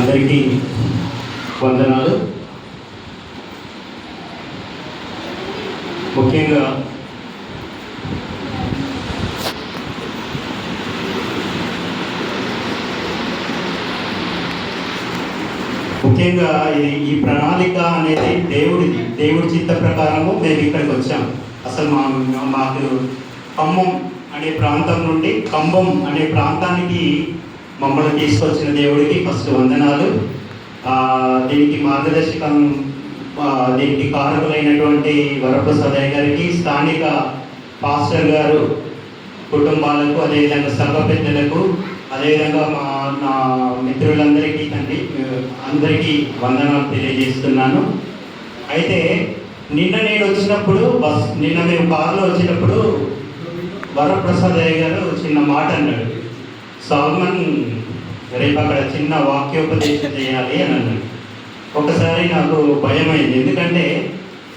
అందరికీ వందనాలు. ముఖ్యంగా ఈ ప్రణాళిక అనేది దేవుడి చిత్త ప్రకారము మేము ఇక్కడికి వచ్చాం. అసలు మాకు ఖమ్మం అనే ప్రాంతం నుండి కంబం అనే ప్రాంతానికి మమ్మల్ని తీసుకొచ్చిన దేవుడికి ఫస్ట్ వందనాలు. దీనికి మార్గదర్శకం దీనికి కారకులైనటువంటి వరప్రసాదయ్య గారికి, స్థానిక పాస్టర్ గారు కుటుంబాలకు, అదేవిధంగా సభ పెద్దలకు, అదేవిధంగా నా మిత్రులందరికీ అందరికీ వందనాలు తెలియజేస్తున్నాను. అయితే నిన్న మేము కారులో వచ్చినప్పుడు వరప్రసాదయ్య గారు చిన్న మాట అన్నాడు. సాల్మన్ రేపు అక్కడ చిన్న వాక్యోపదేశం చేయాలి అని అన్నాడు. ఒకసారి నాకు భయమైంది. ఎందుకంటే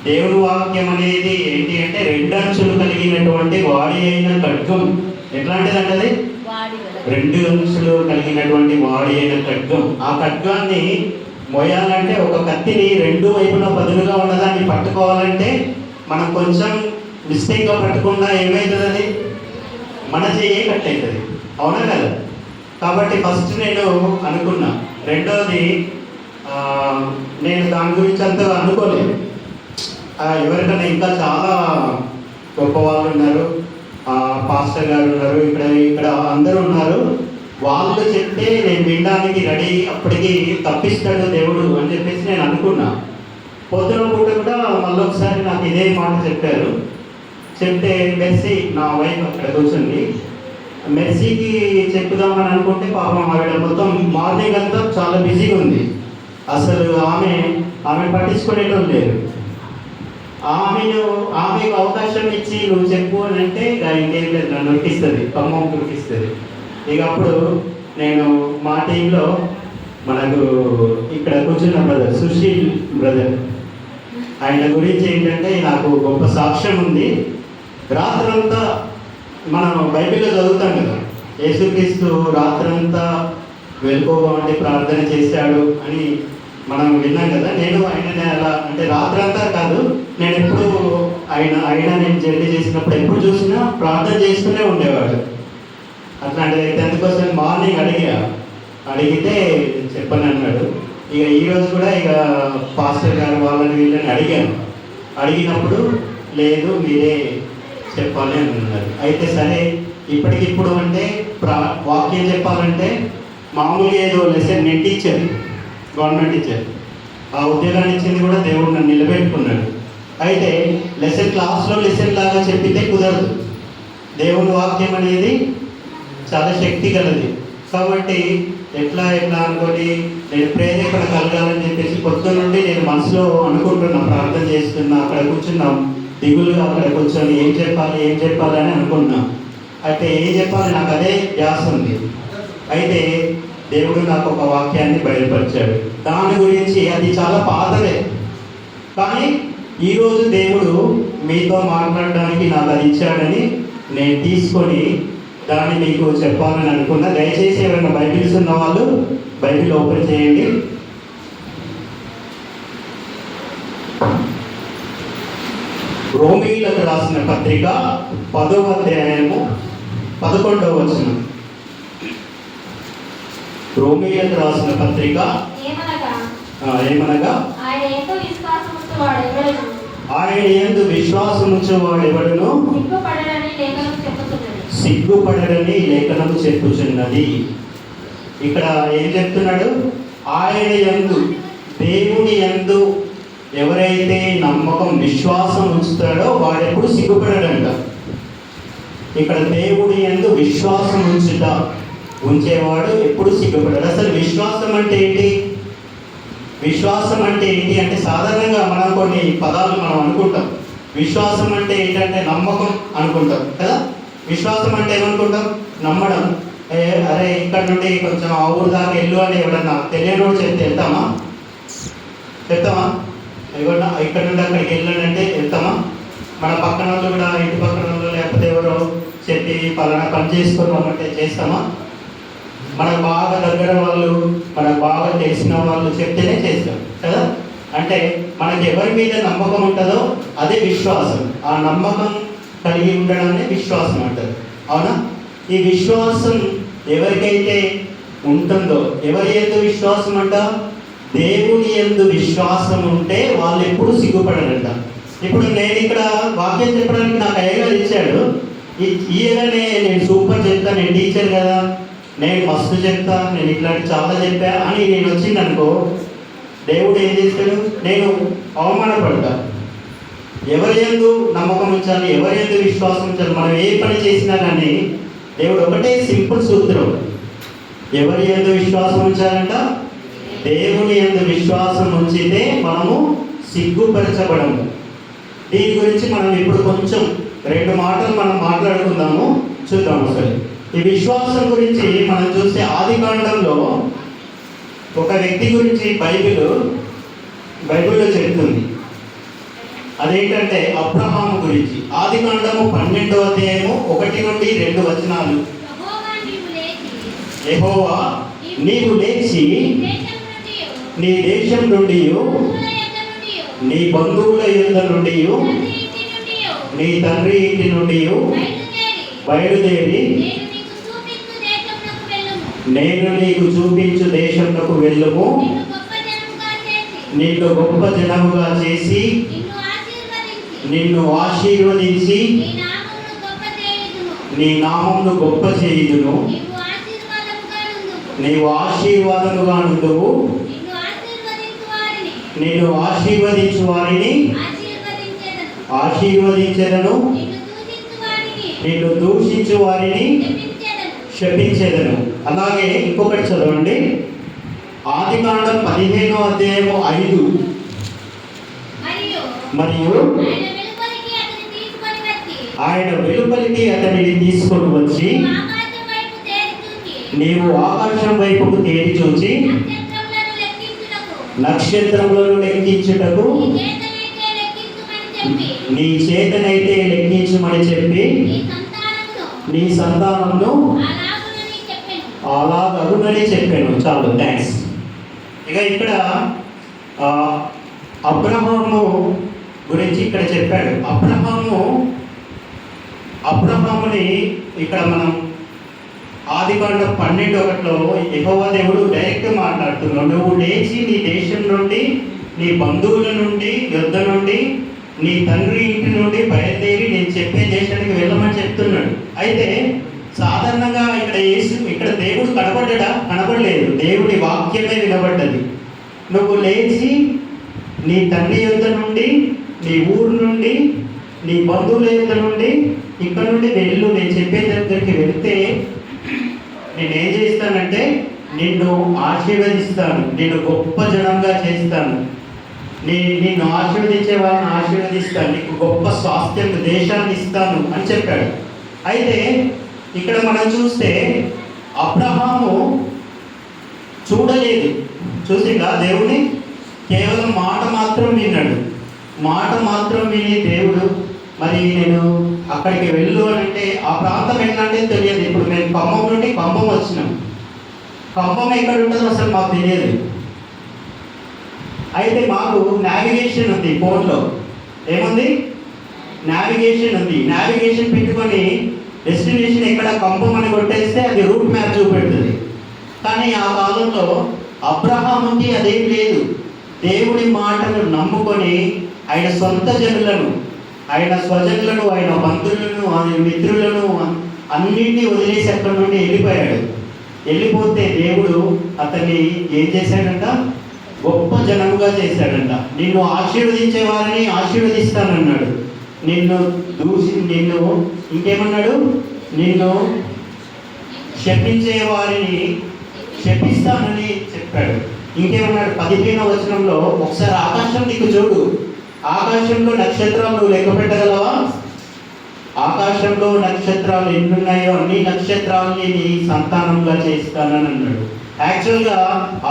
దేవుడి వాక్యం అనేది ఏంటి అంటే 2 అంచులు కలిగినటువంటి వాడి అయిన ఖడ్గం. ఎట్లాంటిదంటే అది 2 అంచులు కలిగినటువంటి వాడి అయిన ఖడ్గం. ఆ ఖడ్గాన్ని మోయాలంటే ఒక కత్తిని 2 వైపులా బదులుగా ఉన్నదాన్ని పట్టుకోవాలంటే మనం కొంచెం మిస్టేక్గా పట్టుకుండా ఏమవుతుంది, అది మన చెయ్యే కట్ అవుతుంది. అవునా కదా? కాబట్టి ఫస్ట్ నేను అనుకున్నా. రెండోది నేను దాని గురించి అంతగా అనుకోలేదు. ఎవరికైనా ఇంకా చాలా గొప్ప వాళ్ళు ఉన్నారు, పాస్టర్ గారు ఉన్నారు, ఇక్కడ అందరూ ఉన్నారు. వాళ్ళు చెప్తే నేను వినడానికి రెడీ, అప్పటికి తప్పిస్తాడు దేవుడు అని చెప్పేసి నేను అనుకున్నా. పొద్దున పూట కూడా మళ్ళీ ఒకసారి నాకు ఇదే మాట చెప్పారు. చెప్తే మెర్సీ, నా వైఫ్ అక్కడ కూర్చుంది, మెర్సీకి చెప్పుదామని అనుకుంటే పాపం ఆవిడ మొత్తం మార్నింగ్ అంతా చాలా బిజీగా ఉంది. అసలు ఆమె పట్టించుకునేటం లేదు. ఆమెకు అవకాశం ఇచ్చి నువ్వు చెప్పు అని అంటే ఇంకేం లేదు, నన్ను నొక్కిస్తుంది, ఖమ్మం నొక్కిస్తుంది. ఇక అప్పుడు నేను మా టీంలో మనకు ఇక్కడ కూర్చున్న బ్రదర్ సుశీల్ బ్రదర్, ఆయన గురించి ఏంటంటే నాకు గొప్ప సాక్ష్యం ఉంది. రాత్రంతా మనం బైబిల్లో చదువుతాం కదా, యేసుక్రీస్తు రాత్రంతా వెళ్ళిపోవాలని ప్రార్థన చేశాడు అని మనం విన్నాం కదా. నేను ఆయన అలా అంటే రాత్రంతా కాదు, నేను ఎప్పుడు నేను జర్నీ చేసినప్పుడు ఎప్పుడు చూసినా ప్రార్థన చేస్తూనే ఉండేవాడు. అట్లాంటిది అయితే అందుకోసం మార్నింగ్ అడిగితే చెప్పని అన్నాడు. ఇక ఈరోజు కూడా ఇక పాస్టర్ గారు వాళ్ళని వీళ్ళని అడిగినప్పుడు లేదు మీరే చెప్పాలి అని అన్నారు. అయితే సరే, ఇప్పటికిప్పుడు అంటే వాక్యం చెప్పాలంటే మామూలుగా ఏదో లెసన్, నేను టీచర్, గవర్నమెంట్ టీచర్, ఆ ఉద్యోగాన్ని ఇచ్చింది కూడా దేవుడు నన్ను నిలబెట్టుకున్నాడు. అయితే క్లాస్లో లెసన్ లాగా చెప్పితే కుదరదు. దేవుని వాక్యం అనేది చాలా శక్తి గలది. కాబట్టి ఎట్లా అనుకొని నేను ప్రేరేపణ కలగాలని చెప్పేసి పొద్దు నుండి నేను మనసులో అనుకుంటున్నా, ప్రార్థన చేస్తున్నా, అక్కడ కూర్చున్నాం దిగులుగా, అక్కడ కూర్చొని ఏం చెప్పాలి అని అనుకున్నా. అయితే ఏం చెప్పాలి నాకు అదే ధ్యాస ఉంది. అయితే దేవుడు నాకు ఒక వాక్యాన్ని బయలుపరిచాడు. దాని గురించి అది చాలా పాతదే, కానీ ఈరోజు దేవుడు మీతో మాట్లాడడానికి నాకు అది ఇచ్చాడని నేను తీసుకొని దాన్ని మీకు చెప్పాలని అనుకున్నా. దయచేసి ఎవరైనా బైబిల్స్ ఉన్న వాళ్ళు బైబిల్ ఓపెన్ చేయండి. రోమీయులకు రాసిన పత్రిక 10వ అధ్యాయము 11వ వచనం. రోమీయులకు రాసిన పత్రిక ఏమనగా ఆయన యందు విశ్వాసముంచువాడెవడును సిగ్గుపడరని లేఖనము చెప్పుచున్నది. ఇక్కడ ఏం చెప్తున్నాడు? ఆయన యందు, దేవుని యందు ఎవరైతే నమ్మకం విశ్వాసం ఉంచుతాడో వాడెప్పుడు సిగ్గుపడడంట. ఇక్కడ దేవుని యందు విశ్వాసం ఉంచేవాడు ఎప్పుడు సిగ్గుపడాడు. అసలు విశ్వాసం అంటే ఏంటి? విశ్వాసం అంటే ఏంటి అంటే సాధారణంగా మనం కొన్ని పదాలు మనం అనుకుంటాం. విశ్వాసం అంటే ఏంటంటే నమ్మకం అనుకుంటాం కదా. విశ్వాసం అంటే ఏమనుకుంటాం? నమ్మడం. అరే ఇక్కడ నుండి కొంచెం ఆ ఊరు దాకా వెళ్ళు అని ఎవరన్నా తెలియని వాడు చెప్తే వెళ్తామా? ఇక్కడ నుండి అక్కడికి వెళ్ళాలంటే వెళ్తామా? మన పక్కన వాళ్ళు కూడా, ఇంటి పక్కన వాళ్ళు లేకపోతే ఎవరో చెప్పి పలానా పని చేసుకున్నామంటే చేస్తామా? మనకు బాగా దగ్గర వాళ్ళు, మనకు బాగా తెలిసిన వాళ్ళు చెప్తేనే చేస్తాం కదా. అంటే మనకి ఎవరి మీద నమ్మకం ఉంటుందో అదే విశ్వాసం. ఆ నమ్మకం కలిగి ఉండడాన్ని విశ్వాసం అంటారు. అవునా? ఈ విశ్వాసం ఎవరికైతే ఉంటుందో, ఎవరి యందు విశ్వాసం అంట? దేవుని యందు విశ్వాసం ఉంటే వాళ్ళు ఎప్పుడు సిగ్గుపడరంట. ఇప్పుడు నేను ఇక్కడ వాక్యం చెప్పడానికి నాకు అయ్యగారు ఇచ్చాడు. ఇయ్యగానే నేను సూపర్ చెప్తా, నేను టీచర్ కదా, నేను మస్తు చెప్తా, నేను ఇట్లాంటి చాలా చెప్పా అని నేను వచ్చిందనుకో, దేవుడు ఏం చేస్తాడు? నేను అవమానపడతా. ఎవరి యందు నమ్మకం ఉంచాలి, ఎవరి యందు విశ్వాసం ఉంచాలి. మనం ఏ పని చేసినా కానీ దేవుడు ఒకటే సింపుల్ సూత్రం. ఎవరి యందు విశ్వాసం ఉంచాలంట? దేవుని యందు విశ్వాసం ఉంచితే మనము సిగ్గుపరచబడము. దీని గురించి మనం ఇప్పుడు కొంచెం 2 మాటలు మనం మాట్లాడుకుందాము, చూద్దాము. అసలు ఈ విశ్వాసం గురించి మనం చూస్తే ఆదికాండంలో ఒక వ్యక్తి గురించి బైబిల్లో చెప్తుంది. అదేంటంటే అబ్రహాము గురించి. ఆదికాండము 12వ అధ్యాయము 1 నుండి 2 వచనాలు. యెహోవా నీవు లేచి నీ దేశం నుండి, నీ బంధువుల యొద్ద నుండి, నీ తండ్రి ఇంటి నుండి బయలుదేరి నేను నీకు చూపించు దేశంలోకి వెళ్ళుము. నిన్ను గొప్ప జనముగా చేసి నిన్ను ఆశీర్వదించి నీ నామమును గొప్ప చేయుదును. నీవు ఆశీర్వాదముగా నుండువు. నిన్ను ఆశీర్వదించు వారిని ఆశీర్వదించెదను, నిన్ను దూషించు వారిని శపించెదను. అలాగే ఇంకొకటి చదవండి. ఆదికాండం 15వ అధ్యాయము 5. మరియు ఆయన వెలుపలికి అతనిని తీసుకొని వచ్చి నీవు ఆకాశం వైపుకు తేరి చూచి నక్షత్రములను లెక్కించుటకు నీ చేతనైతే లెక్కించమని చెప్పి నీ సంతానమును అలాగరునని చెప్పాను. చాలు, థ్యాంక్స్. ఇక ఇక్కడ అబ్రహాము గురించి ఇక్కడ చెప్పాడు. అబ్రహాముని ఇక్కడ మనం ఆదికాండం 12:1లో యెహోవా దేవుడు డైరెక్ట్ మాట్లాడుతున్నాడు. నువ్వు లేచి నీ దేశం నుండి, నీ బంధువుల నుండి, యొద్ద నుండి, నీ తండ్రి ఇంటి నుండి బయలుదేరి నేను చెప్పే దేశానికి వెళ్ళమని చెప్తున్నాడు. అయితే సాధారణంగా ఇక్కడ దేవుడు కనబడలేదు. దేవుడి వాక్యమే వినబడ్డది. నువ్వు లేచి నీ తండ్రి యొద్ద నుండి, నీ ఊరు నుండి, నీ బంధువుల యొద్ద నుండి, ఇక్కడ నుండి వెళ్ళు, నేను చెప్పే దగ్గరికి వెళ్తే నేనేం చేస్తానంటే నిన్ను ఆశీర్వదిస్తాను, నిన్ను గొప్ప జనంగా చేస్తాను, నిన్ను ఆశీర్వదించే వారిని ఆశీర్వదిస్తాను, నీకు గొప్ప స్వాస్థ్యం దేశాన్ని ఇస్తాను అని చెప్పాడు. అయితే ఇక్కడ మనం చూస్తే అబ్రహాము చూడలేదు, చూసిందా దేవుని? కేవలం మాట మాత్రం విన్నాడు. మాట మాత్రం విని దేవుడు మరి నేను అక్కడికి వెళ్ళు అని అంటే ఆ ప్రాంతం ఏంటంటే తెలియదు. ఇప్పుడు మేము ఖమ్మం నుండి ఖమ్మం వచ్చినాం. ఖమ్మం ఎక్కడ ఉంటుందో అసలు మాకు తెలియదు. అయితే మాకు నావిగేషన్ ఉంది ఫోన్లో. ఏముంది? నావిగేషన్ ఉంది. నావిగేషన్ పెట్టుకొని డెస్టినేషన్ ఎక్కడ ఖమ్మం అని కొట్టేస్తే అది రూట్ మ్యాప్ చూపెడుతుంది. కానీ ఆ కాలంలో అబ్రహాముకి అదేం లేదు. దేవుడి మాటను నమ్ముకొని ఆయన సొంత జనులను, ఆయన స్వజనులను, ఆయన బంధువులను, ఆయన మిత్రులను అన్నింటినీ వదిలేసి అక్కడి నుండి వెళ్ళిపోయాడు. వెళ్ళిపోతే దేవుడు అతన్ని ఏం చేశాడంట? గొప్ప జనముగా చేశాడంట. నిన్ను ఆశీర్వదించే వారిని ఆశీర్వదిస్తానన్నాడు. నిన్ను ఇంకేమన్నాడు? నిన్ను శపించే వారిని శపిస్తానని చెప్పాడు. ఇంకేమన్నాడు? 15వ వచనంలో ఒకసారి ఆకాశం దిక్కు చూడు, ఆకాశంలో నక్షత్రాలు నువ్వు లెక్క పెట్టగలవా? ఆకాశంలో నక్షత్రాలు ఎన్నున్నాయో అన్ని నక్షత్రాలని నీ సంతానంగా చేస్తానని అన్నాడు. యాక్చువల్గా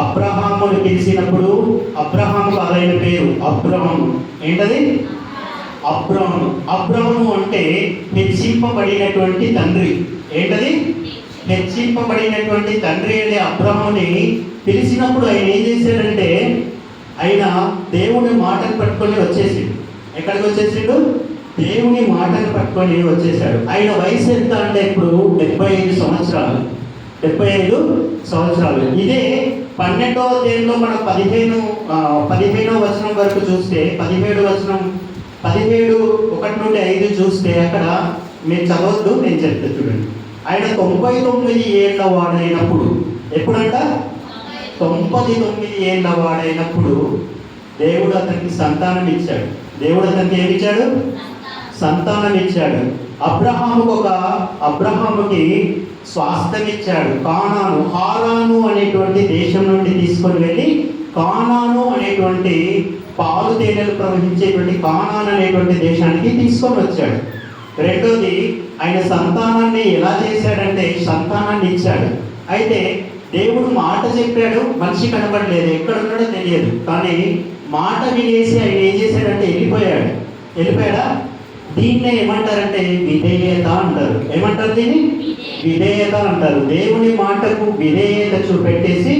అబ్రహాముని పిలిచినప్పుడు అబ్రహాముకు అదైన పేరు అబ్రహాము. ఏంటది? అబ్రహాము. అబ్రహాము అంటే హెచ్చింపబడినటువంటి తండ్రి. ఏంటది? హెచ్చింపబడినటువంటి తండ్రి అనే అబ్రహాముని పిలిచినప్పుడు ఆయన ఏం చేశాడంటే, ఆయన దేవుని మాటను పట్టుకొని వచ్చేసిండు. ఎక్కడికి వచ్చేసిండు? దేవుని మాటను పట్టుకొని వచ్చేసాడు. ఆయన వయసు ఎంత అంటే ఇప్పుడు 75 సంవత్సరాలు. 75 సంవత్సరాలు. ఇదే 12వ అధ్యాయంలో మనం 15వ వచనం వరకు చూస్తే, 17 వచనం 17:1-5 చూస్తే, అక్కడ మీరు చదవద్దు, నేను చెప్తే చూడండి. ఆయన 99 ఏళ్ల వాడైనప్పుడు, ఎప్పుడంట 99 ఏళ్ల వాడైనప్పుడు దేవుడు అతనికి సంతానం ఇచ్చాడు. దేవుడు అతనికి ఏమి ఇచ్చాడు? సంతానం ఇచ్చాడు. అబ్రహాముకి స్వాస్థ్యం ఇచ్చాడు. కానాను, హారాను అనేటువంటి దేశం నుండి తీసుకొని వెళ్ళి కానాను అనేటువంటి పాలు తేనెలు ప్రవహించేటువంటి కానాను అనేటువంటి దేశానికి తీసుకొని వచ్చాడు. రెండోది, ఆయన సంతానాన్ని ఎలా చేశాడంటే సంతానాన్ని ఇచ్చాడు. అయితే దేవుడు మాట చెప్పాడు, మనిషి కనబడలేదు, ఎక్కడున్నాడో తెలియదు. కానీ మాట వినేసి ఆయన ఏం చేశాడంటే వెళ్ళిపోయాడా? దీన్నే ఏమంటారంటే విధేయత అంటారు. ఏమంటారు దీన్ని? విధేయత అంటారు. దేవుని మాటకు విధేయత చూపెట్టేసి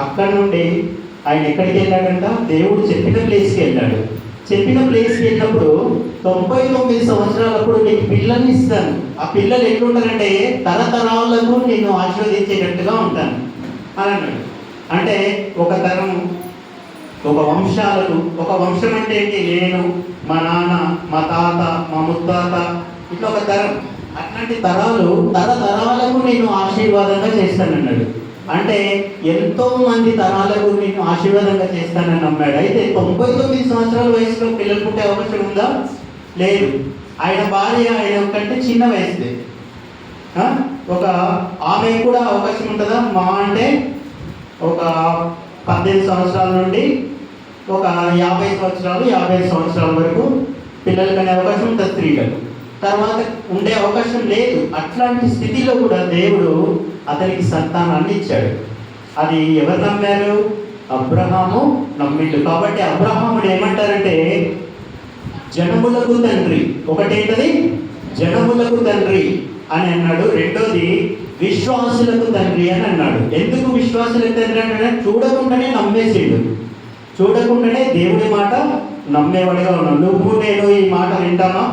అక్కడ నుండి ఆయన ఎక్కడికి వెళ్ళాడంట? దేవుడు చెప్పిన ప్లేస్కి వెళ్ళాడు. చెప్పిన ప్లేస్కి వెళ్ళినప్పుడు 99 సంవత్సరాలప్పుడు నీకు పిల్లల్ని ఇస్తాను. ఆ పిల్లలు ఎట్లుంటారంటే తరతరాలకు నేను ఆశీర్వదించేటట్టుగా ఉంటాను అని అన్నాడు. అంటే ఒక తరం, ఒక వంశాలకు, ఒక వంశం అంటే ఏంటి? నేను, మా నాన్న, మా తాత, మా ముత్తాత, ఇట్లా ఒక తరం. అట్లాంటి తరతరాలకు నేను ఆశీర్వాదంగా చేస్తానన్నాడు. అంటే ఎంతో మంది తరాలకు నేను ఆశీర్వాదంగా చేస్తానని నమ్మాడు. అయితే 99 సంవత్సరాల వయసులో పిల్లలు పుట్టే అవకాశం ఉందా? లేదు. ఆయన భార్య ఆయన కంటే చిన్న వయసుదే. ఒక ఆమె కూడా అవకాశం ఉంటుందా? మా అంటే ఒక 18 సంవత్సరాల నుండి ఒక 50 సంవత్సరాలు, 55 సంవత్సరాల వరకు పిల్లలు కనే అవకాశం ఉంటుంది స్త్రీలకు. తర్వాత ఉండే అవకాశం లేదు. అట్లాంటి స్థితిలో కూడా దేవుడు అతనికి సంతానాన్ని ఇచ్చాడు. అది ఎవరు నమ్మారు? అబ్రహాము నమ్మిండు. కాబట్టి అబ్రహాముడు ఏమంటారంటే జనములకు తండ్రి. ఒకటేంటది? జనములకు తండ్రి అని అన్నాడు. రెండోది విశ్వాసులకు తండ్రి అని అన్నాడు. ఎందుకు విశ్వాసులకు తండ్రి అంటే చూడకుండానే నమ్మేసిండు. చూడకుండానే దేవుడి మాట నమ్మేవాడిగా ఉన్నాడు. నువ్వు నేను ఈ మాట వింటామా?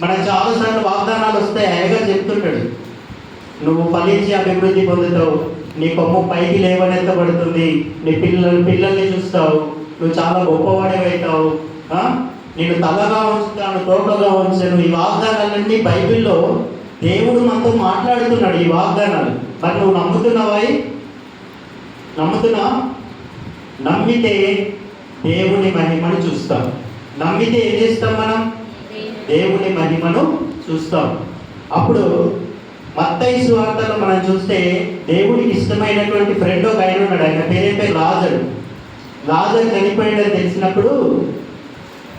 మనకు చాలాసార్లు వాగ్దానాలు వస్తాయి. ఆయనగా చెప్తుంటాడు, నువ్వు ఫలించి అభివృద్ధి పొందుతావు, నీ కొమ్ము పైకి లేవనెత్తబడుతుంది, నీ పిల్లల్ని చూస్తావు, నువ్వు చాలా గొప్పవాడివైతావు, నేను తలగా ఉంచుతాను, తోకగా ఉంచాను. ఈ వాగ్దానాలన్నీ బైబిల్లో దేవుడు మనతో మాట్లాడుతున్నాడు. ఈ వాగ్దానాలు మరి నువ్వు నమ్ముతున్నా? నమ్మితే దేవుని మహిమను చూస్తాం. నమ్మితే ఏం చేస్తాం? మనం దేవుని మహిమను చూస్తాం. అప్పుడు మత్తయి సువార్తలో మనం చూస్తే దేవుడికి ఇష్టమైనటువంటి ఫ్రెండ్ ఒక ఆయన ఉన్నాడు. ఆయన పేరు లాజరు చనిపోయాడని తెలిసినప్పుడు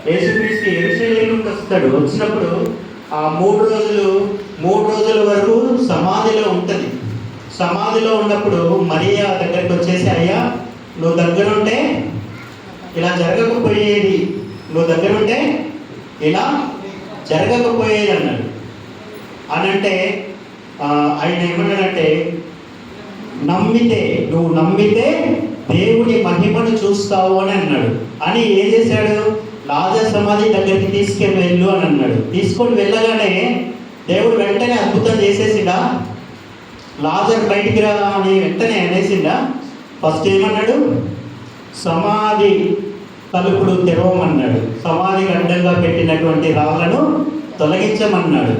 యేసుక్రీస్తు యెరూషలేముకి వస్తాడు. వచ్చినప్పుడు ఆ 3 రోజుల వరకు సమాధిలో ఉంటుంది. సమాధిలో ఉన్నప్పుడు మరియా దగ్గరికి వచ్చేసి, అయ్యా నువ్వు దగ్గరుంటే ఇలా జరగకపోయేది, నువ్వు దగ్గరుంటే ఇలా జరగకపోయేది అన్నాడు. అనంటే ఆయన ఏమన్నాడంటే, నువ్వు నమ్మితే దేవుని మహిమను చూస్తావు అని అన్నాడు. అని ఏం చేశాడు? లాజరు సమాధి దగ్గరికి తీసుకొని వెళ్ళు అని అన్నాడు. తీసుకొని వెళ్ళగానే దేవుడు వెంటనే అద్భుతం చేసేసిండా? లాజరు బయటికి రా అని వెంటనే అనేసిండా? ఫస్ట్ ఏమన్నాడు? సమాధి తలుపులు తెరవమన్నాడు. సమాధికి అడ్డంగా పెట్టినటువంటి రాళ్ళను తొలగించమన్నాడు.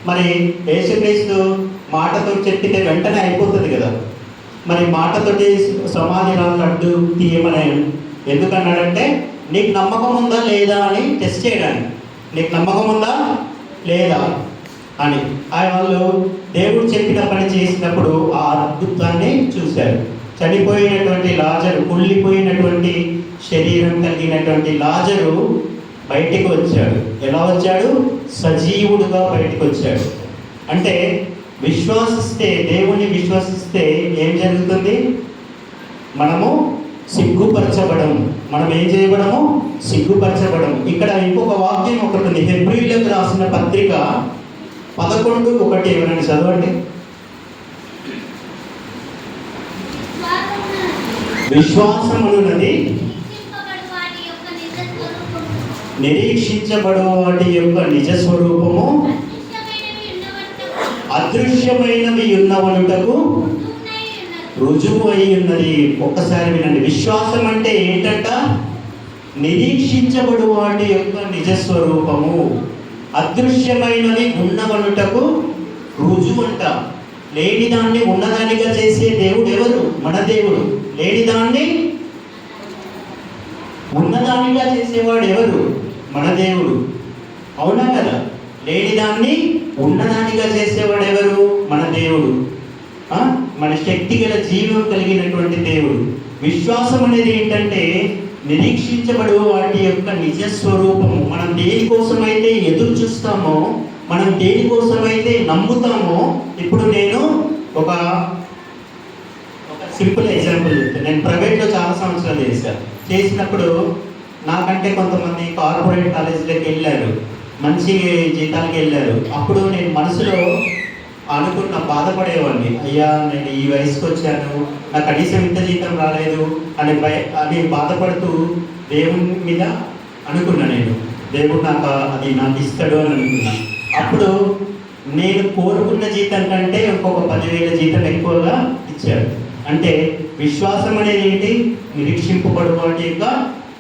మరి యేసుక్రీస్తు మాటతో చెప్పితే వెంటనే అయిపోతుంది కదా. మరి మాటతోటి సమాధి రాళ్ళు అడ్డు తీయమని ఎందుకన్నాడంటే, నీకు నమ్మకం ఉందా లేదా అని టెస్ట్ చేయడానికి. నీకు నమ్మకం ఉందా లేదా అని వాళ్ళు దేవుడు చెప్పిన పని చేసినప్పుడు ఆ అద్భుతాన్ని చూశారు. చనిపోయినటువంటి లాజరు, కుళ్ళిపోయినటువంటి శరీరం కలిగినటువంటి లాజరు బయటికి వచ్చాడు. ఎలా వచ్చాడు? సజీవుడుగా బయటికి వచ్చాడు. అంటే దేవుని విశ్వసిస్తే ఏం జరుగుతుంది? మనము సిగ్గుపరచబడం. మనం ఏం చేయబడము? సిగ్గుపరచబడం. ఇక్కడ ఇంకొక వాక్యం ఒకటి ఉంది. హెబ్రీయులకు రాసిన పత్రిక 11:1 ఎవరైనా చదవండి. విశ్వాసం అనున్నది నిరీక్షించబడు వాటి యొక్క నిజ స్వరూపము, అదృశ్యమైనవి ఉన్నవనుటకు రుజువు అయి ఉన్నది. ఒక్కసారి వినండి. విశ్వాసం అంటే ఏంటంట? నిరీక్షించబడు వాటి యొక్క నిజ స్వరూపము, అదృశ్యమైనవి ఉన్నవనుటకు రుజువు అంట. లేని దాన్ని ఉన్నదానిగా చేసే దేవుడు ఎవరు? మన దేవుడు. లేని దాన్ని ఉన్నదానిగా చేసేవాడు ఎవరు? మన దేవుడు. అవునా కదా? లేని దాన్ని ఉన్నదానిగా చేసేవాడు ఎవరు? మన దేవుడు. మన శక్తి గల జీవం కలిగినటువంటి దేవుడు. విశ్వాసం అనేది ఏంటంటే నిరీక్షించబడు వాటి యొక్క నిజ స్వరూపము. మనం దేనికోసమైతే ఎదురు చూస్తామో, మనం దేనికోసమైతే నమ్ముతామో. ఇప్పుడు నేను ఒక సింపుల్ ఎగ్జాంపుల్ చెప్తాను. నేను ప్రైవేట్లో చాలా సంవత్సరాలు చేసినప్పుడు నాకంటే కొంతమంది కార్పొరేట్ కాలేజీలోకి వెళ్ళారు, మంచి జీతాలకి వెళ్ళారు. అప్పుడు నేను మనసులో అనుకున్న బాధపడేవాడిని, అయ్యా నేను ఈ వయసుకు వచ్చాను, నాకు కనీసం ఇంత జీతం రాలేదు అని బాధపడుతూ దేవుని మీద అనుకున్నా. నేను దేవుడు నాకు ఇస్తాడు అని అనుకున్నా. అప్పుడు నేను కోరుకున్న జీతం కంటే ఇంకొక 10,000 జీతం ఎక్కువగా ఇచ్చాడు. అంటే విశ్వాసం అనేది ఏంటి? నిరీక్షింపబడు వాటి యొక్క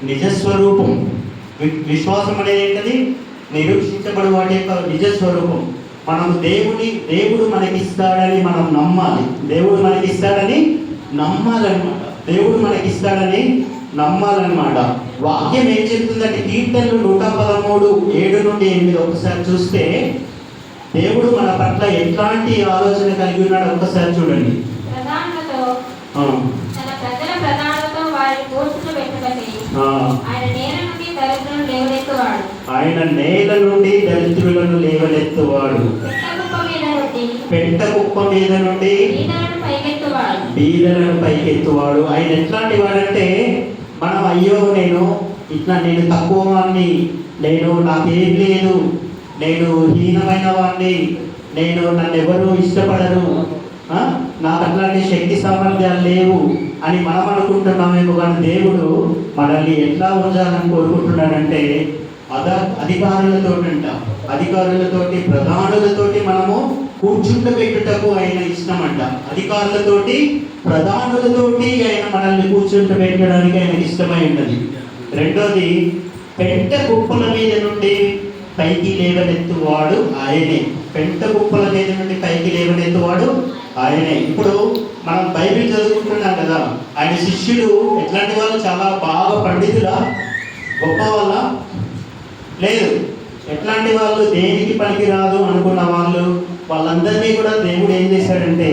నిజస్వరూపం. విశ్వాసం అనేది ఏంటది? నిరీక్షించబడు వాటి యొక్క నిజస్వరూపం. మనం దేవుడు మనకిస్తాడని మనం నమ్మాలి. దేవుడు మనకిస్తాడని నమ్మాలన్నమాట. దేవుడు మనకిస్తాడని నమ్మాలన్నమాట. వాక్యం ఏం చెప్తుందంటే కీర్తనలు 113, 7-8 ఒకసారి చూస్తే దేవుడు మన పట్ల ఎట్లాంటి ఆలోచన కలిగి ఉన్నాడో ఒక్కసారి చూడండి. ఆయన నేల నుండి దరిద్రులను లేవనెత్తువాడు, పెంట కుప్ప మీద నుండి బీదలను పైకెత్తువాడు. ఆయన ఎట్లాంటి వాడంటే, మనం అయ్యో నేను తక్కువ వాడిని, నాకేం లేదు, నేను హీనమైన వాడిని, నన్ను ఎవరు ఇష్టపడరు, నాకు అట్లాంటి శక్తి సామర్థ్యాలు లేవు అని మనం అనుకుంటున్నామేమో. కానీ దేవుడు మనల్ని ఎట్లా ఉంచాలని కోరుకుంటున్నాడంటే అధికారులతోటి ప్రధానులతోటి మనము కూర్చుంటబెట్టుటకు ఆయన ఇష్టమంట. ప్రధానులతోటి ఆయన మనల్ని కూర్చుంటబెట్టడానికి ఆయనకి ఇష్టమై ఉన్నది. రెండోది, పెంట కుప్పల మీద నుండి పైకి లేవనెత్తువాడు ఆయనే. పెంట కుప్పల మీద నుండి పైకి లేవనెత్తువాడు ఆయనే. ఇప్పుడు మనం బైబిల్ చదువుకుంటున్నాం కదా, ఆయన శిష్యులు ఎట్లాంటి వాళ్ళు? చాలా బాగా పండితులా, గొప్ప వాళ్ళ? లేదు. ఎట్లాంటి వాళ్ళు? దేనికి పనికి రాదు అనుకున్న వాళ్ళందరినీ కూడా దేవుడు ఏం చేశాడంటే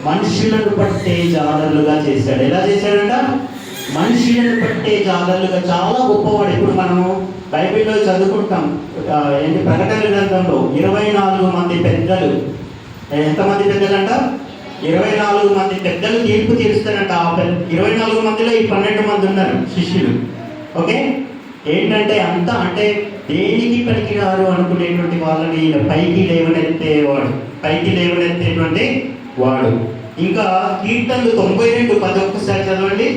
మనుషులను పట్టే జాలర్లుగా చేశాడు. ఎలా చేశాడంట? మనుషులను పట్టే జాలర్లుగా. చాలా గొప్పవాడు. ఇప్పుడు మనము బైబిల్లో చదువుకుంటాం, ప్రకటన గ్రంథంలో 24 మంది పెద్దలు. ఎంతమంది పెద్దలంట? 24 మంది పెద్దలు తీర్పు తీరుస్తారంట. 24 మందిలో ఈ 12 మంది ఉన్నారు శిష్యులు. ఓకే, ఏంటంటే అంటే దేనికి పనికిరారు అనుకునేటువంటి వాళ్ళని పైకి లేవనెత్తేటువంటి వాడు. ఇంకా కీర్తనలు 92:10 ఒక్కసారి చదవండి.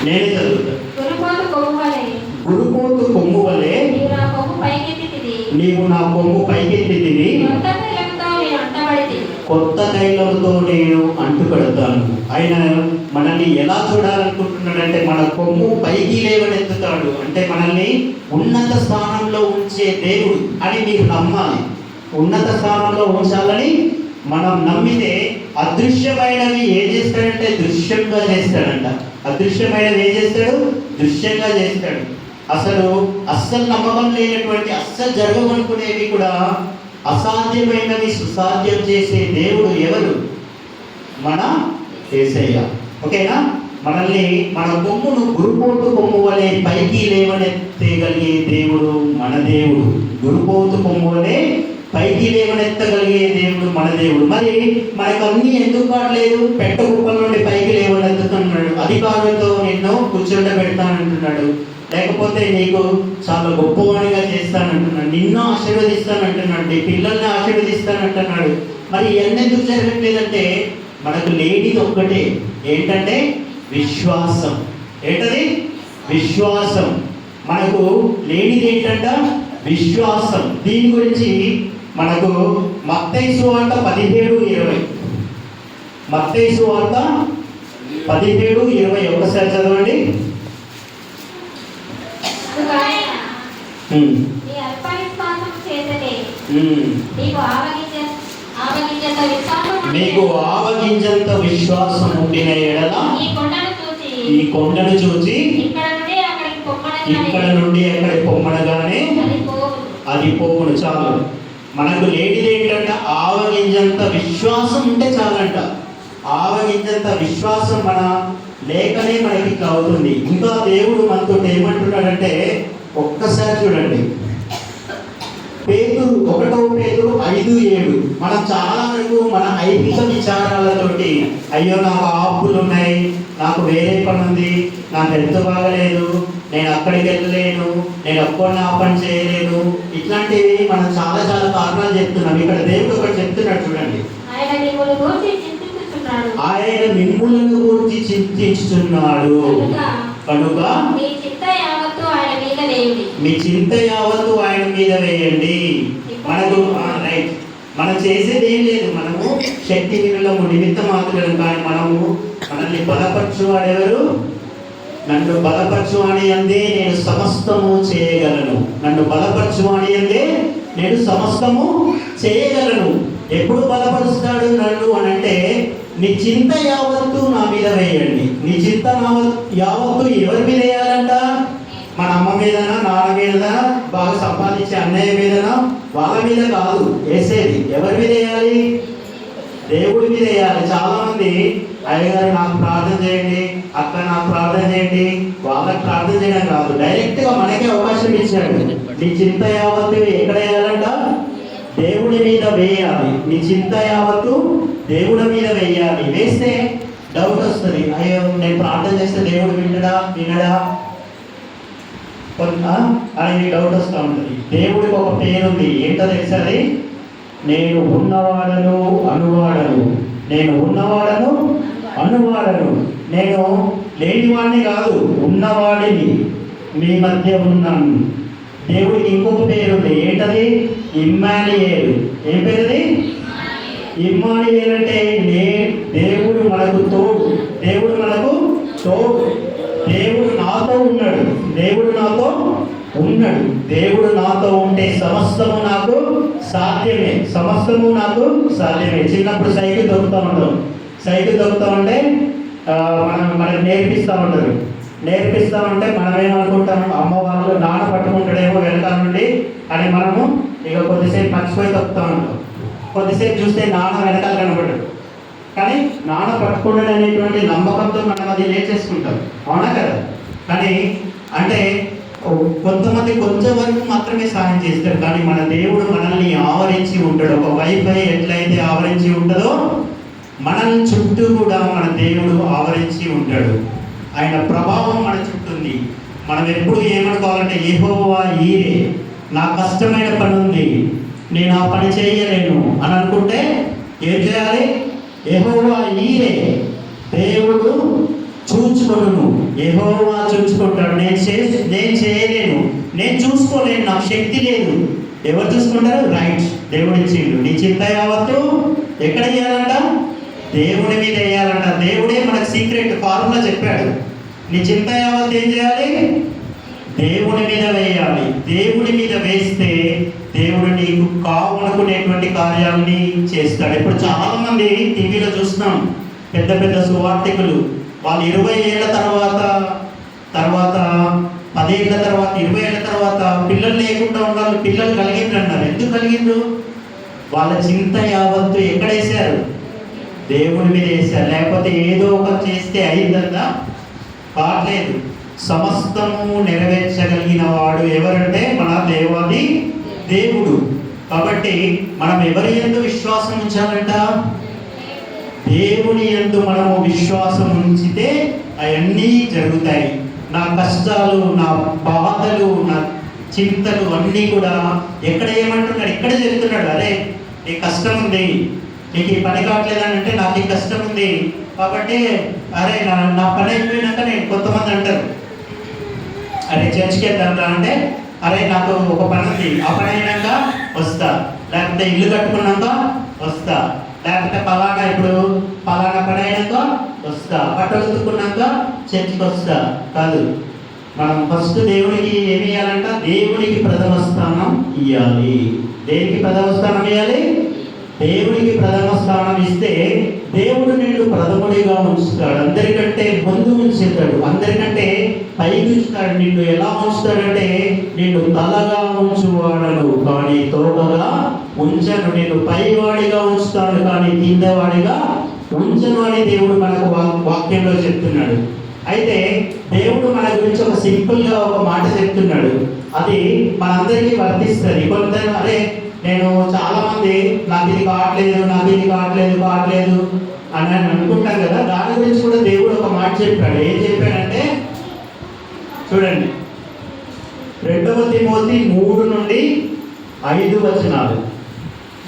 నేనే చదువుతాను. గురుపోతు కొమ్ము వలె నీవు నా కొమ్ము పైకెత్తితివి, కొత్త తైలంతో నేను అంటుకడతాను. ఆయన మనల్ని ఎలా చూడాలనుకుంటున్నాడంటే మన కొమ్ము పైకి లేవనెత్తుతాడు. అంటే మనల్ని ఉన్నత స్థానంలో ఉంచే దేవుడు అని మీరు నమ్మాలి. ఉన్నత స్థానంలో ఉంచాలని మనం నమ్మితే అదృశ్యమైనవి ఏం చేస్తాడంటే దృశ్యంగా చేస్తాడంట. అదృశ్యమైనవి ఏం చేస్తాడు? దృశ్యంగా చేస్తాడు. అస్సలు నమ్మకం లేనటువంటి, అస్సలు జరగమనుకునేవి కూడా అసాధ్యమైనవి సుసాధ్యం చేసే దేవుడు ఎవరు? మన యేసయ్య. ఓకేనా? మనల్ని మన కొమ్మును గురుపోతు కొమ్ము వలె పైకి లేవనెత్తగలిగే దేవుడు మన దేవుడు. గురుపోతు కొమ్ము వలె పైకి లేవనెత్తగలిగే దేవుడు మన దేవుడు. మరి మనకు అన్నీ ఎందుకు కావట్లేదు? పెట్ట కుప్పల నుండి పైకి లేవనెత్తుతున్నాడు. అధికారులతో నిన్ను కూర్చోబెడతానంటున్నాడు. లేకపోతే నీకు చాలా గొప్పవాడిగా చేస్తానంటున్నాడు, నిన్ను ఆశీర్వదిస్తానంటున్నాడు, నీ పిల్లల్ని ఆశీర్వదిస్తానంటున్నాడు. మరి ఇవన్నీ ఎందుకు జరగట్లేదంటే మనకు లేనిది ఒక్కటే, ఏంటంటే విశ్వాసం. ఏంటది? విశ్వాసం. మనకు లేనిది ఏంటంట? విశ్వాసం. దీని గురించి మనకు మత్తయి సువార్త 17:20, మత్తయి సువార్త 17:20 ఒకసారి చదవండి. మీకు ఆవగింజంత విశ్వాసం ఉండిన ఎడల ఈ కొండను చూచి ఇక్కడ నుండి అక్కడికి పొమ్మనగానే అది పోవును. చాలు. మనకు లేనిది ఏంటంటే ఆవగింజంత విశ్వాసం ఉంటే చాలంట. ఆవగింజంత విశ్వాసం మన లేకనే మనకి ఇట్లా అవుతుంది. ఇంకా దేవుడు మనతో ఏమంటున్నాడంటే ఒక్కసారి చూడండి, పేతురు 1 పేతురు 5:7. మనం చాలా వరకు మన ఐహిక విచారాలతోటి అయ్యో నాకు ఆపులు ఉన్నాయి, నాకు వేరే పని ఉంది, నాకు హెల్త్ బాగలేదు, నేను అక్కడికి వెళ్ళలేను, నేను ఒక్కడిని ఆ పని చేయలేను, ఇట్లాంటివి మనం చాలా చాలా కారణాలు చెప్తున్నాం. ఇక్కడ దేవుడు ఒకటి చెప్తున్నాడు చూడండి, ఆయన మిమ్ములను గురించి చింతిస్తున్నాడు కనుక మీ చింత యావత్తు ఆయన మీద వేయండి. మనకు రైట్, మనం చేసేది ఏం లేదు, మనము శక్తి వినులము నిమిత్త మాత్రం. కానీ మనల్ని బలపరచువాడెవరు? నన్ను బలపరచువాని అందే నేను సమస్తము చేయగలను. నన్ను బలపరచువాని అందే నేను సమస్తము చేయగలను. ఎప్పుడు బలపరుస్తాడు నన్ను అని అంటే, నీ చింత యావత్తు నా మీద వేయండి. నీ చింత యావత్తు ఎవరి మీద వేయాలంట? మన అమ్మ మీదనా, నాన్న మీదనా, బాగా సంపాదించే అన్నయ్య మీదనా, వాళ్ళ మీద కాదు వేసేది. ఎవరి మీద వేయాలి? దేవుడి మీద వేయాలి. చాలా మంది అయ్యగారు నాకు ప్రార్థన చేయండి, అక్క నాకు ప్రార్థన చేయండి, వాళ్ళకి ప్రార్థన చేయడం కాదు, డైరెక్ట్ గా మనకే అవకాశం ఇచ్చాడు. నీ చింత యావత్తు ఎక్కడ వేయాలంట? దేవుడి మీద వేయాలి. నీ చింత యావత్తు దేవుడి మీద వేయాలి. వేస్తే డౌట్ వస్తుంది, అయ్యో నేను ప్రార్థన చేస్తే దేవుడు వినడా అని డౌట్ వస్తూ ఉంటుంది. దేవుడికి ఒక పేరుంది, ఏంటో తెలుసా? అది నేను ఉన్నవాడను అనువాడను. నేను ఉన్నవాడను అనువాడను. నేను లేనివాడిని కాదు, ఉన్నవాడిని, మీ మధ్య ఉన్నాను. దేవుడికి ఇంకొక పేరుంది, ఏంటది? ఇమ్మానుయేలు. ఏం పేరుది? ఇమ్మానుయేలు అంటే దేవుడు మనకు తోడు. దేవుడు మనకు తోడు. దేవుడు నాతో ఉన్నాడు. దేవుడు నాతో ఉన్నాడు. దేవుడు నాతో ఉంటే సమస్తము నాకు సాధ్యమే. సమస్తము నాకు సాధ్యమే. చిన్నప్పుడు సైకిల్ దొక్కుతూ ఉంటాం. సైకిల్ దొక్కుతూ ఉంటే మనకు నేర్పిస్తూ ఉంటారు. నేర్పిస్తూ ఉంటే మనం ఏమనుకుంటాము, అమ్మ వాళ్ళు నాన్న పట్టుకుంటాడేమో వెనకాల నుండి అని మనము ఇక కొద్దిసేపు మర్చిపోయి దొక్కుతూ ఉంటాం. కొద్దిసేపు చూస్తే నాన్న వెనకాల కనబడ్డాడు, కానీ నాన్న పట్టుకున్నాడు అనేటువంటి నమ్మకంతో మనం అది నేర్చేసుకుంటాం. అవునా కదా? కానీ అంటే కొంతమంది కొంచెం వరకు మాత్రమే సహాయం చేస్తారు, కానీ మన దేవుడు మనల్ని ఆవరించి ఉంటాడు. ఒక వైఫై ఎట్లయితే ఆవరించి ఉంటుందో మనల్ని చుట్టూ కూడా మన దేవుడు ఆవరించి ఉంటాడు. ఆయన ప్రభావం మన చుట్టూ ఉంది. మనం ఎప్పుడు ఏమనుకోవాలంటే, యెహోవా ఈరే, నా కష్టమైన పని ఉంది, నేను ఆ పని చేయలేను అని అనుకుంటే ఏం చేయాలి? యెహోవా ఈరే, దేవుడు చూచుకొను. యెహోవా చూసుకుంటాడు. నేను చేయలేను, నేను చూసుకోలేను, నాకు శక్తి లేదు. ఎవరు చూసుకుంటారు? రైట్, దేవుడు ఇచ్చిండు. నీ చింత యావత్తు ఎక్కడ చేయాలంట? దేవుడి మీద వేయాలంట. దేవుడే మనకు సీక్రెట్ ఫార్ములా చెప్పాడు. నీ చింత యావత్తు ఏం చేయాలి? దేవుడి మీద వేయాలి. దేవుడి మీద వేస్తే దేవుడు నీకు కావాలనుకునేటువంటి కార్యాలని చేస్తాడు. ఇప్పుడు చాలా మంది టీవీలో చూస్తున్నాం, పెద్ద పెద్ద సువార్థికులు, వాళ్ళు 20 ఏళ్ళ తర్వాత 10 ఏళ్ళ తర్వాత 20 ఏళ్ళ తర్వాత పిల్లలు లేకుండా ఉండాలి, పిల్లలు కలిగిండ్రు అన్నారు. ఎందుకు కలిగిండ్రు? వాళ్ళ చింత యావత్తు ఎక్కడ వేశారు? దేవుడి మీద వేశారు. లేకపోతే ఏదో ఒకటి చేస్తే అయిందన్నా కావట్లేదు. సమస్తము నెరవేర్చగలిగిన వాడు ఎవరంటే మన దేవాది దేవుడు. కాబట్టి మనం ఎవరి యందు విశ్వాసం ఉంచాలంట? దేవుని యందు మనము విశ్వాసం ఉంచితే అవన్నీ జరుగుతాయి. నా కష్టాలు, నా బాధలు, నా చింతలు అన్నీ కూడా ఎక్కడ ఏమంటున్నాడు, ఇక్కడ చెప్తున్నాడు. అరే నీకు కష్టం ఉంది, నీకు ఈ పని కావట్లేదని అంటే నాకు ఈ కష్టం ఉంది కాబట్టి అరే నా పని అయిపోయినాక నేను కొంతమంది అంటారు అరే చర్చికి వెళ్తాను అంటే అరే నాకు ఒక పని ఉంది, ఆ పని అయినాక వస్తా, లేకపోతే ఇల్లు కట్టుకున్నాక వస్తా, లేకపోతే పలానా ఇప్పుడు పలానా పని అయినాక వస్తా, బట్టలు ఉతుక్కున్నాక చర్చికి వస్తా. కాదు, మనం ఫస్ట్ దేవునికి ఏమి ఇవ్వాలంట? దేవునికి ప్రథమ స్థానం ఇవ్వాలి. దేనికి ప్రథమ స్థానం ఇవ్వాలి? దేవునికి ప్రథమ స్థానం ఇస్తే దేవుడు నిన్ను ప్రథముడిగా ఉంచుతాడు, అందరికంటే ముందు ఉంచుతాడు, అందరికంటే పైకి ఉంచుతాడు. నిన్ను ఎలా ఉంచుతాడంటే నిన్ను తలగా ఉంచువాడను కానీ తోకగా ఉంచను, నిన్ను పైవాడిగా ఉంచుతాడు కానీ కిందవాడిగా ఉంచను అని దేవుడు మనకు వాక్యంలో చెప్తున్నాడు. అయితే దేవుడు మన గురించి ఒక సింపుల్గా ఒక మాట చెప్తున్నాడు, అది మనందరికీ వర్తిస్తుంది. కొందరు అరే నేను చాలా మంది నాకు ఇది కావట్లేదు అని అనుకుంటాను కదా, దాని గురించి కూడా దేవుడు ఒక మాట చెప్పాడు. ఏం చెప్పాడంటే చూడండి, 2 తిమోతి 3 నుండి 5 వచనాలు.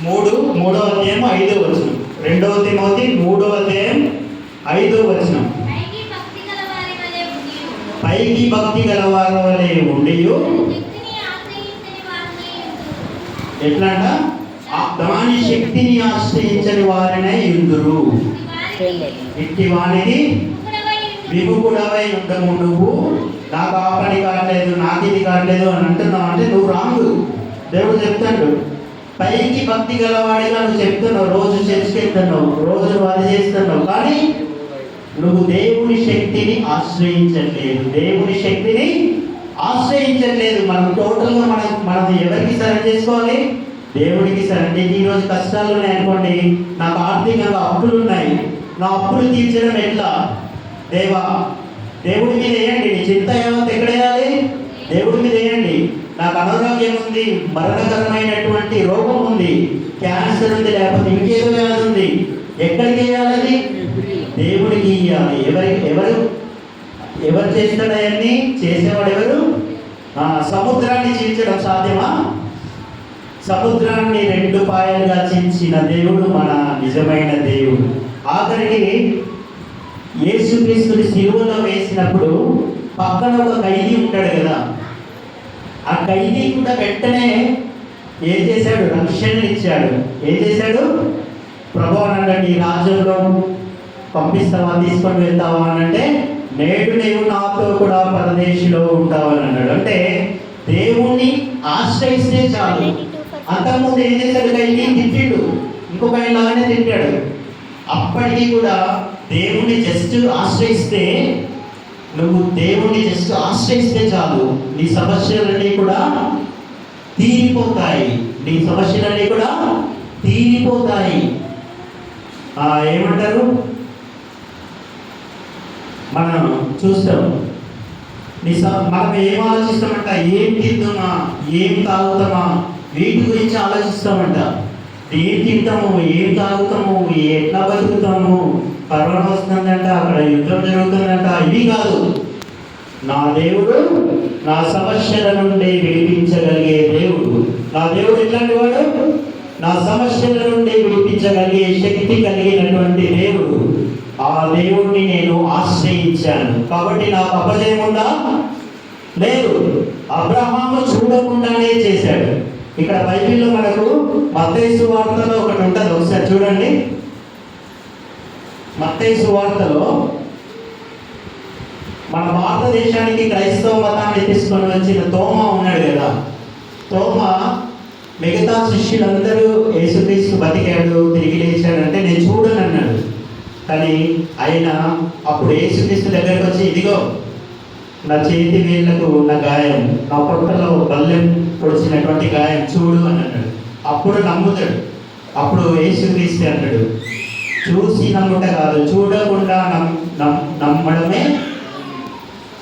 3వ అధ్యాయం 5వ వచనం. 2 తిమోతి 3వ అధ్యాయం 5వ వచనం. పైకి భక్తి గలవారి వలె ఉండి ఎట్లా అంట? దాని శక్తిని ఆశ్రయించని వారినే ఇందురు. ఇట్టి వానికి విముఖుడవై ఉండము. నువ్వు నాకు ఆ పని కావట్లేదు, నాకు ఇది కావట్లేదు అని అంటున్నావు అంటే నువ్వు రాంగు. దేవుడు చెప్తాడు, పైకి భక్తి గలవాడిగా నువ్వు చెప్తున్నావు, రోజు చర్చికి వెళ్తున్నావు, రోజు అది చేస్తున్నావు, కానీ నువ్వు దేవుని శక్తిని ఆశ్రయించట్లేదు. మనం టోటల్గా మనం ఎవరికి సరెండర్ చేసుకోవాలి? దేవుడికి సరెండర్. ఈరోజు కష్టాలు ఉన్నాయి అనుకోండి, నాకు ఆర్థికంగా అప్పులు ఉన్నాయి, నా అప్పులు తీర్చడం ఎట్లా? దేవుడి మీద వేయండి. నీ చింత ఏమంత ఎక్కడ వేయాలి? దేవుడి మీద వేయండి. నాకు అనారోగ్యం ఉంది, మరణకరమైనటువంటి రోగం ఉంది, క్యాన్సర్ ఉంది, లేకపోతే ఇంకేదో వ్యాధి ఉంది, ఎక్కడికి వేయాలి? దేవుడికి ఇవ్వాలి. ఎవరు చేస్తాడు అవన్నీ? చేసేవాడు ఎవరు? సముద్రాన్ని చీల్చడం సాధ్యమా? సముద్రాన్ని 2 పాయలుగా చీల్చిన దేవుడు మన నిజమైన దేవుడు. ఆఖరికి యేసుక్రీస్తుని సిలువలో వేసినప్పుడు పక్కన ఒక ఖైదీ ఉంటాడు కదా, ఆ ఖైదీ కూడా వెంటనే ఏం చేశాడు? రక్షణనిచ్చాడు. ఏం చేశాడు? ప్రభువు అన్నాడు, నీ రాజ్యంలో పంపిస్తావా, తీసుకొని వెళ్తావా అని అంటే, నేడు నీవు నాతో కూడా పరదేశిలో ఉంటావని అన్నాడు. అంటే దేవుణ్ణి ఆశ్రయిస్తే చాలు. అంతకుముందు ఏం చేశాడు? ఖైదీ తిట్టిండు, ఇంకొక ఆయనలాగానే తిట్టాడు. అప్పటికీ కూడా దేవుణ్ణి జస్ట్ ఆశ్రయిస్తే, నువ్వు దేవుణ్ణి జస్ట్ ఆశ్రయిస్తే చాలు, నీ సమస్యలన్నీ కూడా తీరిపోతాయి. ఏమంటారు? మనం చూస్తాం, మనం ఏం ఆలోచిస్తామంట? ఏం తిందామా, ఏం తాగుతామా, వీటి గురించి ఆలోచిస్తామంట. ఏం తింటాము, ఏం తాగుతాము, ఎట్లా బతుకుతాము, కరోనా వస్తుందంట, అక్కడ యుద్ధం జరుగుతుందంట, ఇవి కాదు. నా దేవుడు నా సమస్యల నుండి విడిపించగలిగే దేవుడు. నా దేవుడు ఎట్లాంటి వాడు? నా సమస్యల నుండి విడిపించగలిగే శక్తి కలిగినటువంటి దేవుడు. ఆ దేవుడిని నేను ఆశ్రయించాను కాబట్టి నాకు అపజయం ఉందా? లేదు. అబ్రహాము చూడకుండానే చేశాడు. ఇక్కడ బైబిల్లో మనకు మత్తయి సువార్తలో ఒకటి ఉంటుంది, ఒకసారి చూడండి. మత్తయి సువార్తలో మన భారతదేశానికి క్రైస్తవ మతాన్ని తీసుకొని వచ్చిన తోమా ఉన్నాడు కదా, తోమా మిగతా శిష్యులందరూ యేసుక్రీస్తు బతికాడు, తిరిగి లేచాడంటే నేను చూడను అన్నాడు. కానీ ఆయన అప్పుడు యేసుక్రీస్తు దగ్గరికి వచ్చి, ఇదిగో నా చేతి వేళ్లకు ఉన్న గాయం, నా పొట్టలో బల్లెం పొడిచినటువంటి గాయం చూడు అని అన్నాడు. అప్పుడు నమ్ముతాడు. అప్పుడు యేసుక్రీస్తు అన్నాడు, చూసి నమ్ముట కాదు, చూడకుండా నమ్మడమే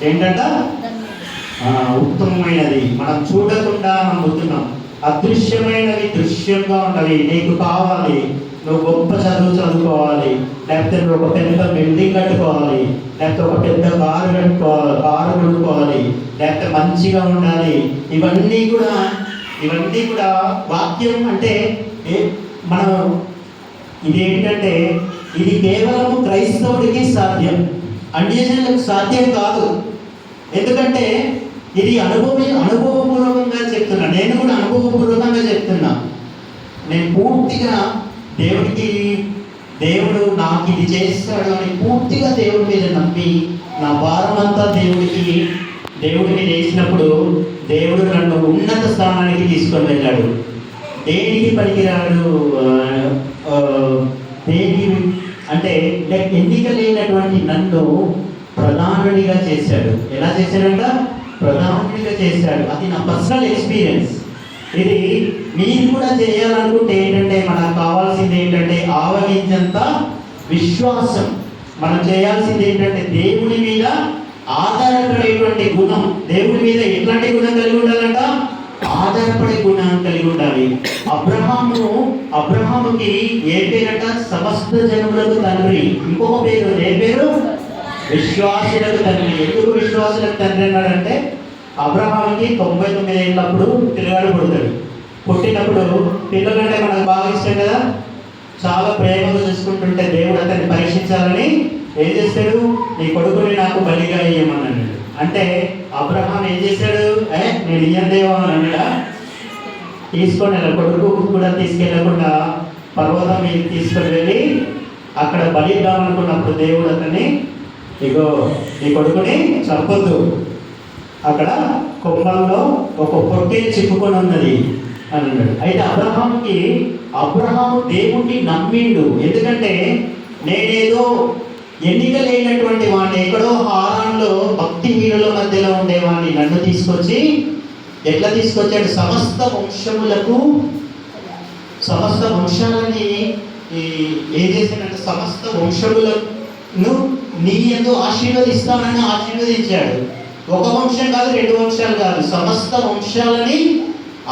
ఏంటంట ఉత్తమమైనది. మనం చూడకుండా నమ్ముతున్నాం. అదృశ్యమైనవి దృశ్యంగా ఉన్నవి నీకు కావాలి. నువ్వు గొప్ప చదువు చదువుకోవాలి, లేకపోతే నువ్వు ఒక పెద్ద బిల్డింగ్ కట్టుకోవాలి, లేకపోతే ఒక పెద్ద కారు కొనుక్కోవాలి, లేకపోతే మంచిగా ఉండాలి. ఇవన్నీ కూడా వాక్యం అంటే మనం ఇది ఏంటంటే ఇది కేవలం క్రైస్తవుడికి సాధ్యం, అన్యజనులకు సాధ్యం కాదు. ఎందుకంటే ఇది అనుభవపూర్వకంగా చెప్తున్నా, నేను కూడా అనుభవపూర్వకంగా చెప్తున్నా. నేను పూర్తిగా దేవుడు నాకు ఇది చేస్తాడు అని పూర్తిగా దేవుడి మీద నమ్మి నా భారం అంతా దేవుడికి వేసినప్పుడు దేవుడు నన్ను ఉన్నత స్థానానికి తీసుకొని వెళ్ళాడు. దేనికి పనికిరాడు, దేనికి అంటే ఎన్నిక లేనటువంటి నన్ను ప్రధానుడిగా చేశాడు. ఎలా చేశాడంట? ప్రధానుడిగా చేశాడు. అది నా పర్సనల్ ఎక్స్పీరియన్స్. ఇది మీరు కూడా చేయాలనుకుంటే ఏంటంటే మనకు కావాల్సింది ఏంటంటే ఆవగించంత విశ్వాసం. మనం చేయాల్సింది ఏంటంటే దేవుని మీద ఆధారపడేటువంటి గుణం. దేవుని మీద ఎట్లాంటి గుణం కలిగి ఉండాలంట? ఆధారపడే గుణం కలిగి ఉండాలి. అబ్రహాముకి ఏ పేరంట? సమస్త జనములకు తండ్రి. ఇంకొక పేరు, ఏ పేరు? విశ్వాసులకు తండ్రి. ఎందుకు విశ్వాసులకు తండ్రి అన్నాడంటే అబ్రహాముకి 99 ఏళ్ళప్పుడు పిల్లగాడు పుడతాడు. పుట్టినప్పుడు పిల్లలంటే మనకు బాగా ఇష్టం కదా, చాలా ప్రేమగా చూసుకుంటుంటే దేవుడు అతన్ని పరీక్షించాలని ఏం చేస్తాడు? నీ కొడుకుని నాకు బలిగా ఇయ్యమన్నాడు. అంటే అబ్రహాం ఏం చేశాడు? నేను ఇయ్యను దేవా అని అన్నాడా? తీసుకొని కొడుకు కూడా తీసుకెళ్లకుండా పర్వతం మీద తీసుకొని వెళ్ళి అక్కడ బలి ఇద్దామనుకున్నప్పుడు దేవుడు అతన్ని, ఇగో నీ కొడుకుని చంపొద్దు, అక్కడ కొమ్మల్లో ఒక పొట్టే చిక్కుకొని ఉన్నది అని అన్నాడు. అయితే అబ్రహాము దేవుణ్ణి నమ్మిండు. ఎందుకంటే నేనేదో ఎన్నిక లేనటువంటి వాడిని, ఎక్కడో హారాన్లో భక్తిహీనుల మధ్యలో ఉండేవాడిని నన్ను తీసుకొచ్చి ఎట్లా తీసుకొచ్చాడు? సమస్త వంశాలని ఏం చేశాడంటే సమస్త వంశములను నీ యందు ఆశీర్వదిస్తానని ఆశీర్వదించాడు. ఒక వంశం కాదు, 2 వంశాలు కాదు, సమస్త వంశాలని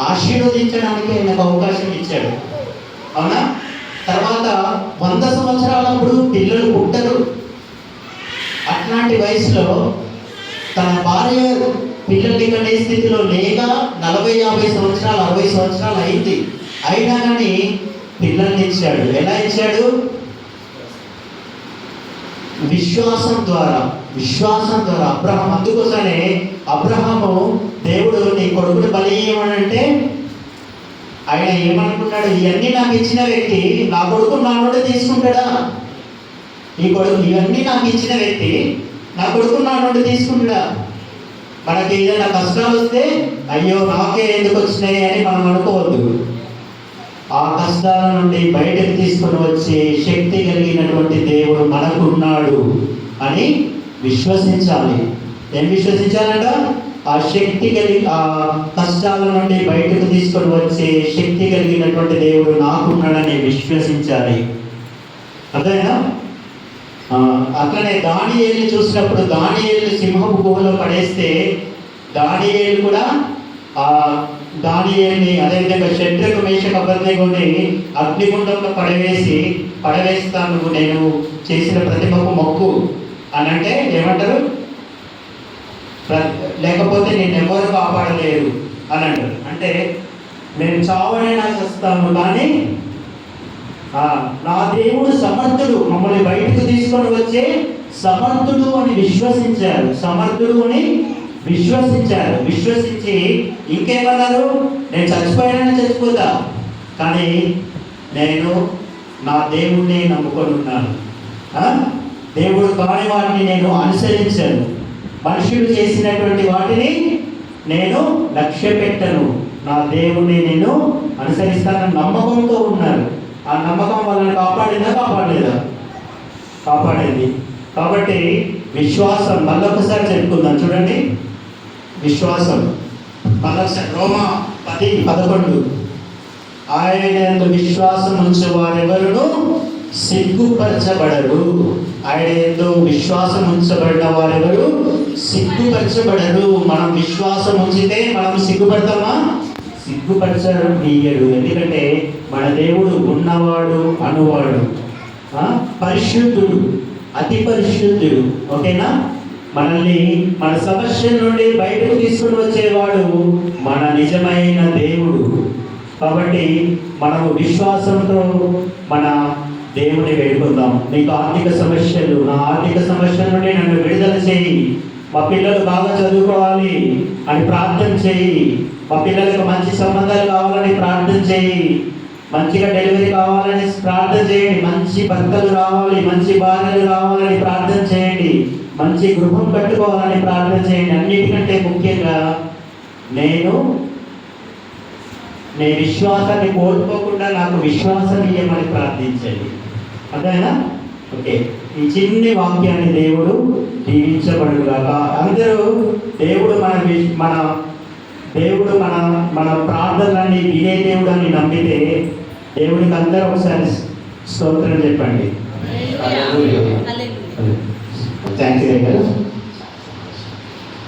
ఆశీర్వదించడానికి ఆయనకు అవకాశం ఇచ్చాడు. అవునా? తర్వాత 100 సంవత్సరాలప్పుడు పిల్లలు పుట్టరు. అట్లాంటి వయసులో తన భార్య పిల్లల్ని కనే స్థితిలో లేక 40-50 సంవత్సరాలు 60 సంవత్సరాలు అయింది. అయినా కానీ పిల్లల్ని ఇచ్చాడు. ఎలా ఇచ్చాడు? విశ్వాసం ద్వారా. అబ్రహాం, అందుకోసమే అబ్రహాము దేవుడు నీ కొడుకుని బలి ఇవ్వమనంటే ఆయన ఏమనుకున్నాడు? ఇవన్నీ నాకు ఇచ్చిన వ్యక్తి నా కొడుకు నా నుండి తీసుకుంటాడా? ఇవన్నీ నాకు ఇచ్చిన వ్యక్తి నా కొడుకు నా నుండి తీసుకుంటాడా? మనకి ఏదైనా కష్టాలు వస్తే అయ్యో నాకే ఎందుకు వచ్చినాయి అని మనం అనుకోవద్దు. ఆ కష్టాల నుండి బయటకు తీసుకొని వచ్చే శక్తి కలిగినటువంటి దేవుడు మనకున్నాడు అని విశ్వసించాలి. ఏం విశ్వసించాలంట? ఆ శక్తి ఆ కష్టాల నుండి బయటకు తీసుకొని వచ్చే శక్తి కలిగినటువంటి దేవుడు నాకున్నాడని విశ్వసించాలి. అర్థమైనా? అట్లనే దానియేలు చూసినప్పుడు, దానియేలు సింహపు గుహలో పడేస్తే దానియేలు కూడా దానియేలుని, అదేవిధంగా షడ్రకు మేషకు అబేద్నెగోని అగ్నిగుండంలో పడవేస్తాను నేను చేసిన ప్రతిమకు మొక్కు అని అంటే ఏమంటారు? లేకపోతే నేను ఎవరు కాపాడలేరు అని అంటారు. అంటే నేను చావనైనా చేస్తాను కానీ నా దేవుడు సమర్థుడు, మమ్మల్ని బయటకు తీసుకొని వచ్చే సమర్థుడు అని విశ్వసించారు. విశ్వసించి ఇంకేమన్నారు? నేను చచ్చిపోతా కానీ నేను నా దేవుణ్ణి నమ్ముకొని ఉన్నాను. దేవుడు కాని వాటిని నేను అనుసరించాను. మనుషులు చేసినటువంటి వాటిని నేను లక్ష్య పెట్టను. నా దేవుణ్ణి నేను అనుసరిస్తానని నమ్మకంతో ఉన్నారు. ఆ నమ్మకం వాళ్ళని కాపాడిందా? కాపాడింది. కాబట్టి విశ్వాసం మళ్ళొకసారి చెప్పుకుందాం. చూడండి, విశ్వాసం మళ్ళొకసారి రోమా 10:11 ఆయన విశ్వాసం ఉంచే వారెవరును సిగ్గుపరచబడరు. ఆయన ఎందు విశ్వాసం ఉంచబడిన వారెవరు సిగ్గుపరచబడరు. మనం విశ్వాసం ఉంచితే మనం సిగ్గుపడతామా? సిగ్గుపరచనీయడు. ఎందుకంటే మన దేవుడు ఉన్నవాడు అనువాడు, పరిశుద్ధుడు, అతి పరిశుద్ధుడు. ఓకేనా? మనల్ని మన సమస్య నుండి బయటకు తీసుకుని వచ్చేవాడు మన నిజమైన దేవుడు. కాబట్టి మనము విశ్వాసంతో మన దేవుని వేడుకుందాం. నీకు ఆర్థిక సమస్యలు, నా ఆర్థిక సమస్యల నుండి నన్ను విడుదల చేయి, మా పిల్లలు బాగా చదువుకోవాలి అని ప్రార్థన చేయి, మా పిల్లలకు మంచి సంబంధాలు కావాలని ప్రార్థన చేయి, మంచిగా డెలివరీ కావాలని ప్రార్థన చేయండి, మంచి భర్తలు రావాలి, మంచి భార్యలు రావాలని ప్రార్థన చేయండి, మంచి గృహం కట్టుకోవాలని ప్రార్థన చేయండి. అన్నిటికంటే ముఖ్యంగా నీ విశ్వాసాన్ని కోల్పోకుండా నాకు విశ్వాసం ఇయ్యమని ప్రార్థించండి. అదేనా? ఓకే, ఈ చిన్ని వాక్యాన్ని దేవుడు దీవించబడుగాక. అందరూ దేవుడు మన ప్రార్థనలన్నీ వినే దేవుడు అని నమ్మితే దేవుడికి అందరూ ఒకసారి స్తోత్రం చెప్పండి. Thank you.